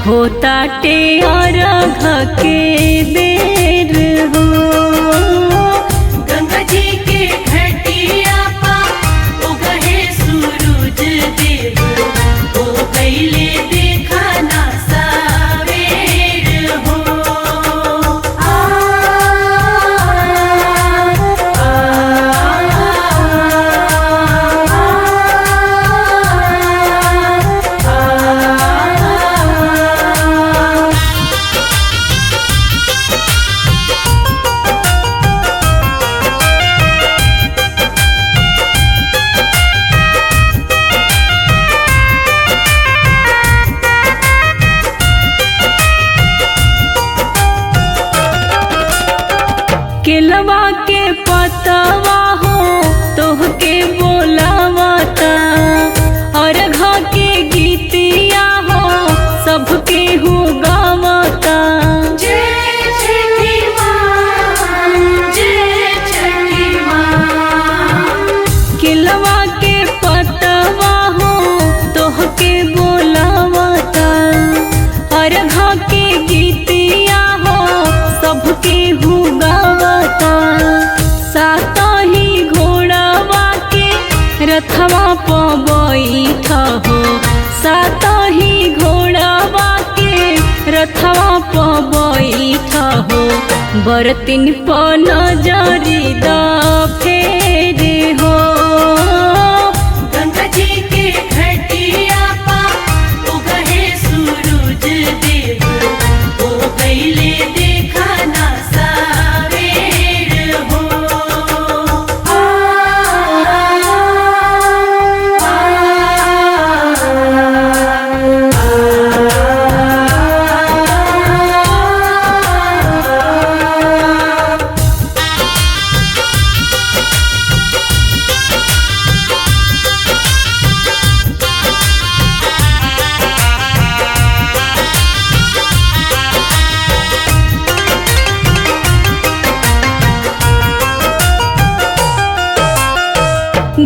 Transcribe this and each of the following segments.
होताटे अर्घ के बेर हो। गंगा जी के घटिया पा उगहे सूरज देव, हो गईले देखा ना सवेर हो। केलवा के पतवा हो तोहके बोलावता, अर्घ के गीतिया हो सबके हो गावता। जय छठी माँ, जय छठी माँ। केलवा के पतवा हो तोहके बोलावता, अर्घ के गीतिया हो सबके हो गावता। सातही घोड़वा के रथवा प बैठ हो, सातही घोड़वा के रथवा प बैठ हो। बरतिन प नजरी द फेरे हो। गंगा जी के घटिया पा उगहे सूरज देव, हो गईले देखा ना सवेर हो।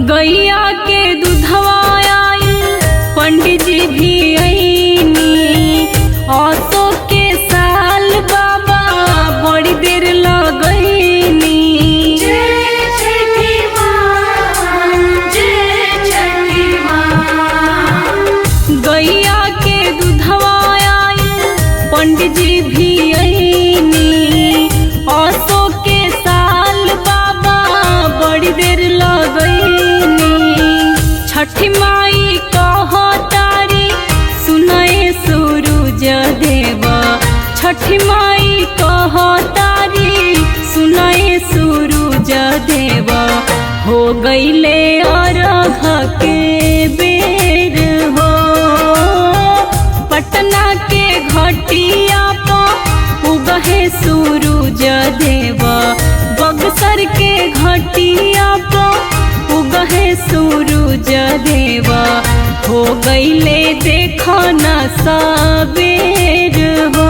गैया के दूधवा आइल, पंडित जी भी आईनी। औसो के साल बाबा बड़ी देर लगईनी। जय छठी माँ, जय छठी माँ। गैया के दूधवा आइल, पंडित जी भी आईनी। औसो के साल बाबा बड़ी देर लगईनी। छठी माई कहो तारी सुनाए सूरज देव, छठी माई कहो तारी सुनाए सूरज देव। हो गईले अर्घ के बेर हो। पटना के घटिया प उगहे सूरज देव, बक्सर के घटिया प उगहे सूरज देव। हो गईले देखो ना सवेर हो।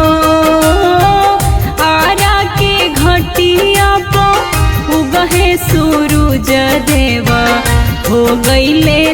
आरा के घटिया प उगहे सूरज देव, हो गईले